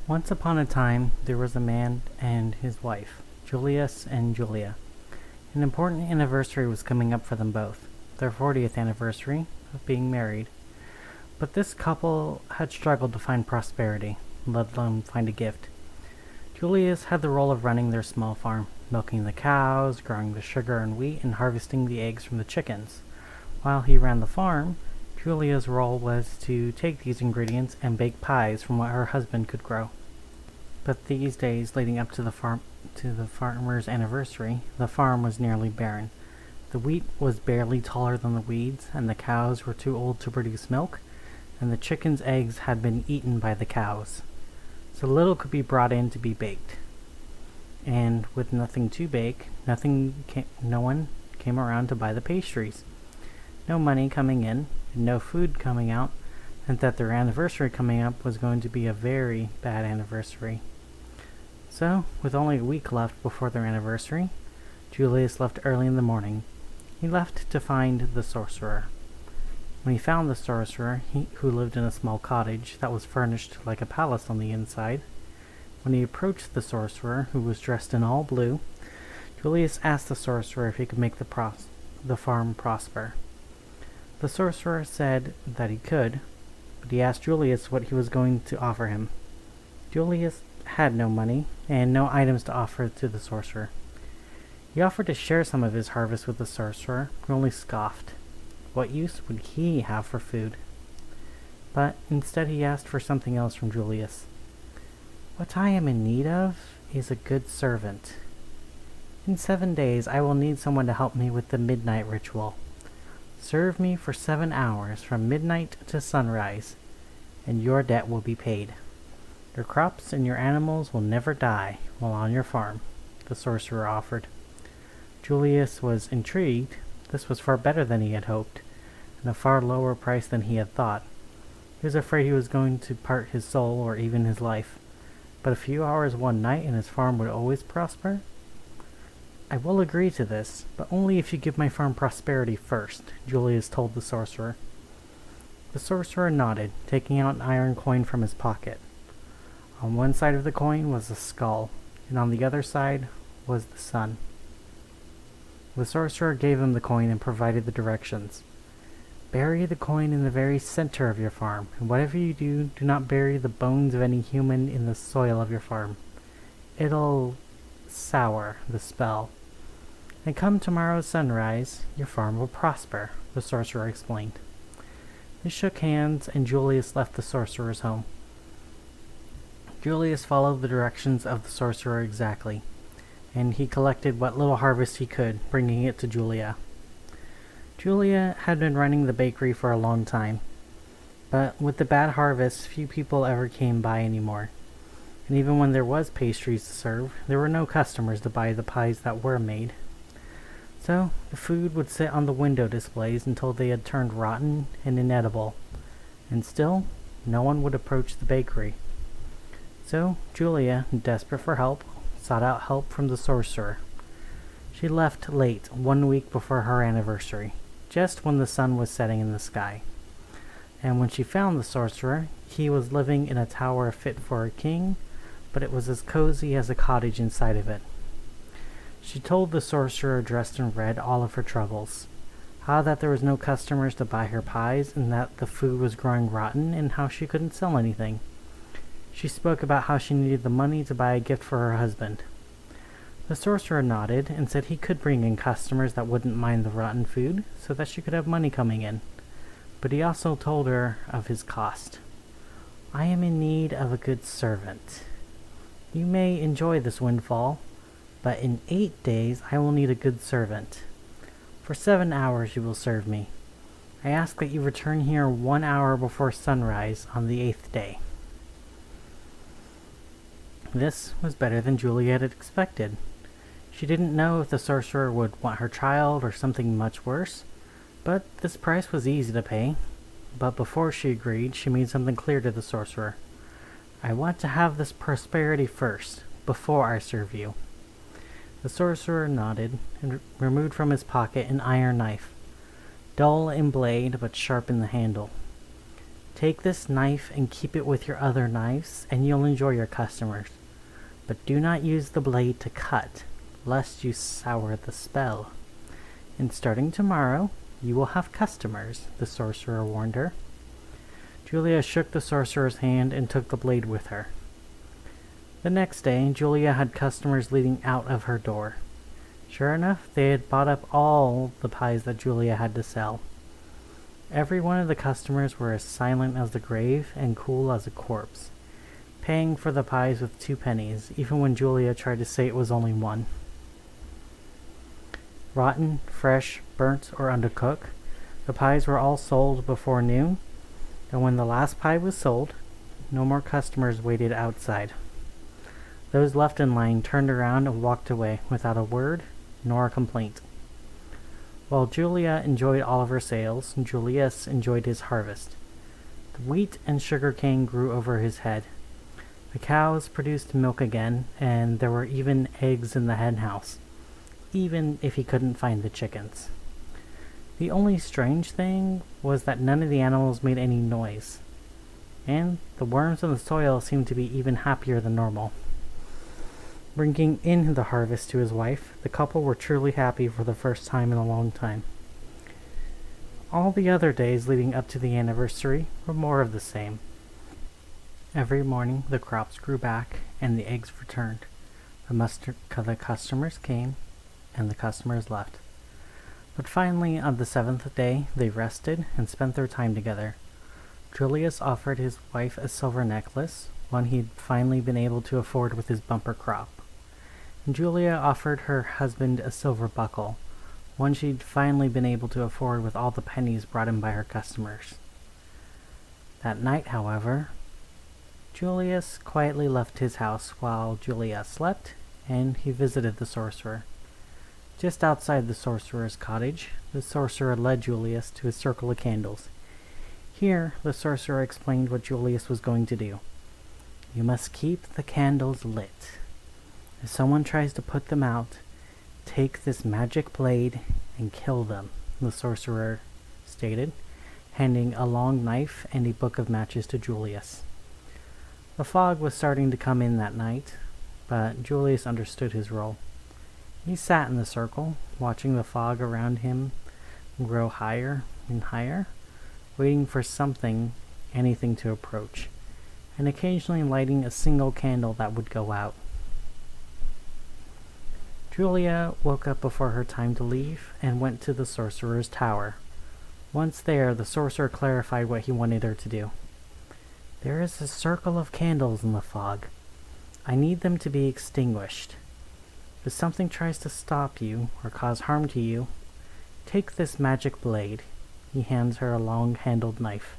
Once upon a time, there was a man and his wife, Julius and Julia. An important anniversary was coming up for them both, their 40th anniversary of being married. But this couple had struggled to find prosperity, let alone find a gift. Julius had the role of running their small farm, milking the cows, growing the sugar and wheat, and harvesting the eggs from the chickens. While he ran the farm, Julia's role was to take these ingredients and bake pies from what her husband could grow. But these days leading up to the farmer's anniversary, the farm was nearly barren. The wheat was barely taller than the weeds, and the cows were too old to produce milk, and the chickens' eggs had been eaten by the cows. So little could be brought in to be baked. And with nothing to bake, no one came around to buy the pastries. No money coming in, and no food coming out, and that their anniversary coming up was going to be a very bad anniversary. So, with only a week left before their anniversary, Julius left early in the morning. He left to find the sorcerer. When he found the sorcerer, who lived in a small cottage that was furnished like a palace on the inside, when he approached the sorcerer, who was dressed in all blue, Julius asked the sorcerer if he could make the farm prosper. The sorcerer said that he could, but he asked Julius what he was going to offer him. Julius had no money and no items to offer to the sorcerer. He offered to share some of his harvest with the sorcerer, who only scoffed. What use would he have for food? But instead he asked for something else from Julius. What I am in need of is a good servant. In 7 days I will need someone to help me with the midnight ritual. Serve me for 7 hours from midnight to sunrise, and your debt will be paid. Your crops and your animals will never die while on your farm, the sorcerer offered. Julius was intrigued. This was far better than he had hoped, and a far lower price than he had thought. He was afraid he was going to part his soul or even his life. But a few hours one night and his farm would always prosper? I will agree to this, but only if you give my farm prosperity first, Julius told the sorcerer. The sorcerer nodded, taking out an iron coin from his pocket. On one side of the coin was a skull, and on the other side was the sun. The sorcerer gave him the coin and provided the directions. Bury the coin in the very center of your farm, and whatever you do, do not bury the bones of any human in the soil of your farm. It'll sour the spell. And come tomorrow's sunrise, your farm will prosper, the sorcerer explained. They shook hands, and Julius left the sorcerer's home. Julius followed the directions of the sorcerer exactly, and he collected what little harvest he could, bringing it to Julia. Julia had been running the bakery for a long time, but with the bad harvest, few people ever came by anymore. And even when there was pastries to serve, there were no customers to buy the pies that were made. So, the food would sit on the window displays until they had turned rotten and inedible, and still, no one would approach the bakery. So, Julia, desperate for help, sought out help from the sorcerer. She left late, 1 week before her anniversary, just when the sun was setting in the sky. And when she found the sorcerer, he was living in a tower fit for a king, but it was as cozy as a cottage inside of it. She told the sorcerer dressed in red all of her troubles, how that there was no customers to buy her pies, and that the food was growing rotten, and how she couldn't sell anything. She spoke about how she needed the money to buy a gift for her husband. The sorcerer nodded and said he could bring in customers that wouldn't mind the rotten food, so that she could have money coming in. But he also told her of his cost. I am in need of a good servant. You may enjoy this windfall, but in 8 days I will need a good servant. For 7 hours you will serve me. I ask that you return here 1 hour before sunrise on the 8th day. This was better than Juliet had expected. She didn't know if the sorcerer would want her child or something much worse, but this price was easy to pay. But before she agreed, she made something clear to the sorcerer. I want to have this prosperity first, before I serve you. The sorcerer nodded and removed from his pocket an iron knife, dull in blade but sharp in the handle. Take this knife and keep it with your other knives, and you'll enjoy your customers. But do not use the blade to cut, lest you sour the spell. And starting tomorrow, you will have customers, the sorcerer warned her. Julia shook the sorcerer's hand and took the blade with her. The next day, Julia had customers leading out of her door. Sure enough, they had bought up all the pies that Julia had to sell. Every one of the customers were as silent as the grave and cool as a corpse, paying for the pies with 2 pennies, even when Julia tried to say it was only 1. Rotten, fresh, burnt, or undercooked, the pies were all sold before noon, and when the last pie was sold, no more customers waited outside. Those left in line turned around and walked away without a word nor a complaint. While Julia enjoyed all of her sales, Julius enjoyed his harvest. The wheat and sugar cane grew over his head. The cows produced milk again, and there were even eggs in the hen house, even if he couldn't find the chickens. The only strange thing was that none of the animals made any noise, and the worms in the soil seemed to be even happier than normal. Bringing in the harvest to his wife, the couple were truly happy for the first time in a long time. All the other days leading up to the anniversary were more of the same. Every morning the crops grew back and the eggs returned. The customers came and the customers left. But finally, on the 7th day, they rested and spent their time together. Julius offered his wife a silver necklace, one he'd finally been able to afford with his bumper crop. And Julia offered her husband a silver buckle, one she'd finally been able to afford with all the pennies brought in by her customers. That night, however, Julius quietly left his house while Julia slept, and he visited the sorcerer. Just outside the sorcerer's cottage, the sorcerer led Julius to a circle of candles. Here, the sorcerer explained what Julius was going to do. You must keep the candles lit. If someone tries to put them out, take this magic blade and kill them, the sorcerer stated, handing a long knife and a book of matches to Julius. The fog was starting to come in that night, but Julius understood his role. He sat in the circle, watching the fog around him grow higher and higher, waiting for anything to approach, and occasionally lighting a single candle that would go out. Julia woke up before her time to leave and went to the sorcerer's tower. Once there, the sorcerer clarified what he wanted her to do. There is a circle of candles in the fog. I need them to be extinguished. If something tries to stop you or cause harm to you, take this magic blade. He hands her a long-handled knife.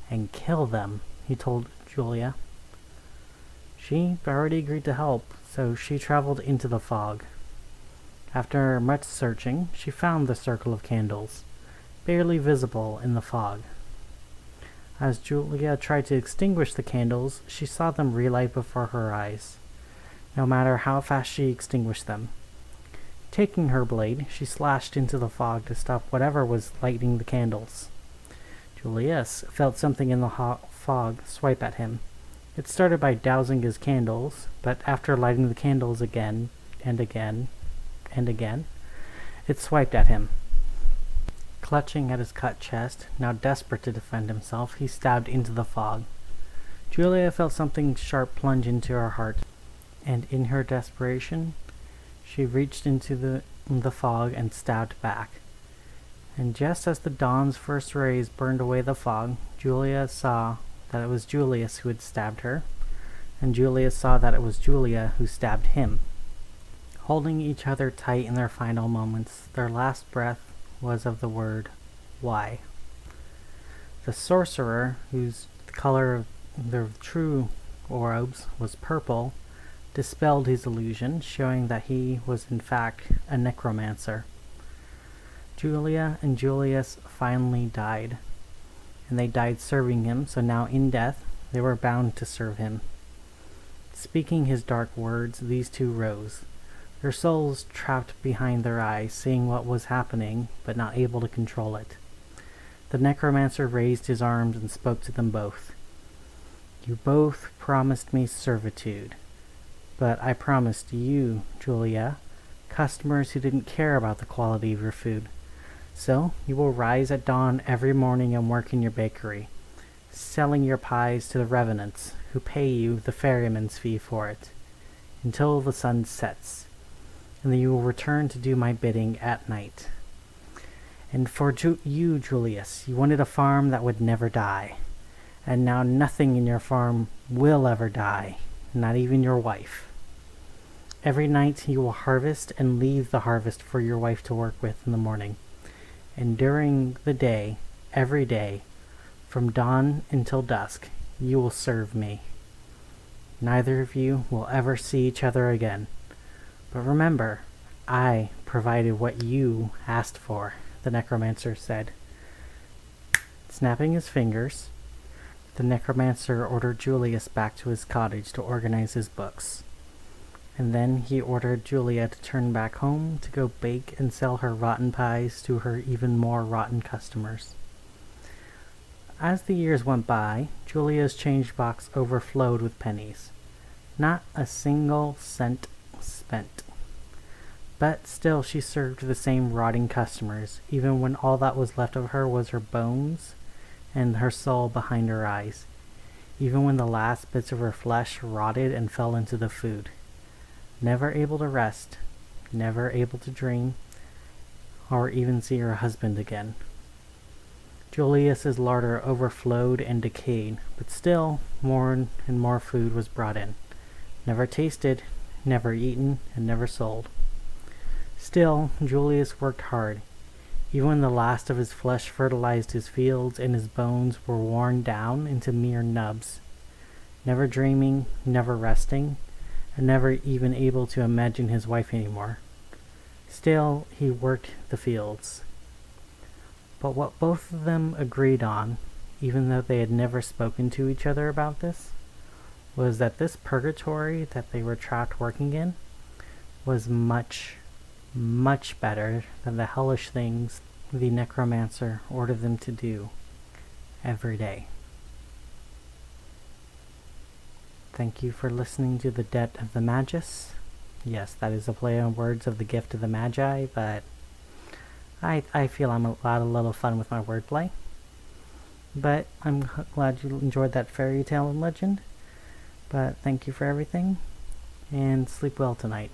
And kill them, he told Julia. She already agreed to help, so she traveled into the fog. After much searching, she found the circle of candles, barely visible in the fog. As Julia tried to extinguish the candles, she saw them relight before her eyes, no matter how fast she extinguished them. Taking her blade, she slashed into the fog to stop whatever was lighting the candles. Julius felt something in the fog swipe at him. It started by dousing his candles, but after lighting the candles again and again and again, it swiped at him. Clutching at his cut chest, now desperate to defend himself, he stabbed into the fog. Julia felt something sharp plunge into her heart, and in her desperation, she reached into the fog and stabbed back. And just as the dawn's first rays burned away the fog, Julia saw that it was Julius who had stabbed her, and Julius saw that it was Julia who stabbed him. Holding each other tight in their final moments, their last breath was of the word, "Why?" The sorcerer, whose color of their true orbs was purple, dispelled his illusion, showing that he was in fact a necromancer. Julia and Julius finally died, and they died serving him, so now in death they were bound to serve him. Speaking his dark words, these two rose, their souls trapped behind their eyes, seeing what was happening, but not able to control it. The necromancer raised his arms and spoke to them both. You both promised me servitude, but I promised you, Julia, customers who didn't care about the quality of your food. So you will rise at dawn every morning and work in your bakery, selling your pies to the revenants, who pay you the ferryman's fee for it, until the sun sets, and then you will return to do my bidding at night. And for you, Julius, you wanted a farm that would never die, and now nothing in your farm will ever die, not even your wife. Every night you will harvest and leave the harvest for your wife to work with in the morning. And during the day, every day, from dawn until dusk, you will serve me. Neither of you will ever see each other again. But remember, I provided what you asked for, the necromancer said. Snapping his fingers, the necromancer ordered Julius back to his cottage to organize his books. And then he ordered Julia to turn back home to go bake and sell her rotten pies to her even more rotten customers. As the years went by, Julia's change box overflowed with pennies. Not a single cent spent. But still she served the same rotting customers, even when all that was left of her was her bones and her soul behind her eyes, even when the last bits of her flesh rotted and fell into the food. Never able to rest, never able to dream, or even see her husband again. Julius's larder overflowed and decayed, but still more and more food was brought in. Never tasted, never eaten, and never sold. Still, Julius worked hard. Even when the last of his flesh fertilized his fields and his bones were worn down into mere nubs. Never dreaming, never resting, and never even able to imagine his wife anymore. Still, he worked the fields. But what both of them agreed on, even though they had never spoken to each other about this, was that this purgatory that they were trapped working in was much, much better than the hellish things the necromancer ordered them to do every day. Thank you for listening to The Debt of the Magus. Yes, that is a play on words of the Gift of the Magi, but I feel I'm allowed a little fun with my wordplay. But I'm glad you enjoyed that fairy tale and legend. But thank you for everything, and sleep well tonight.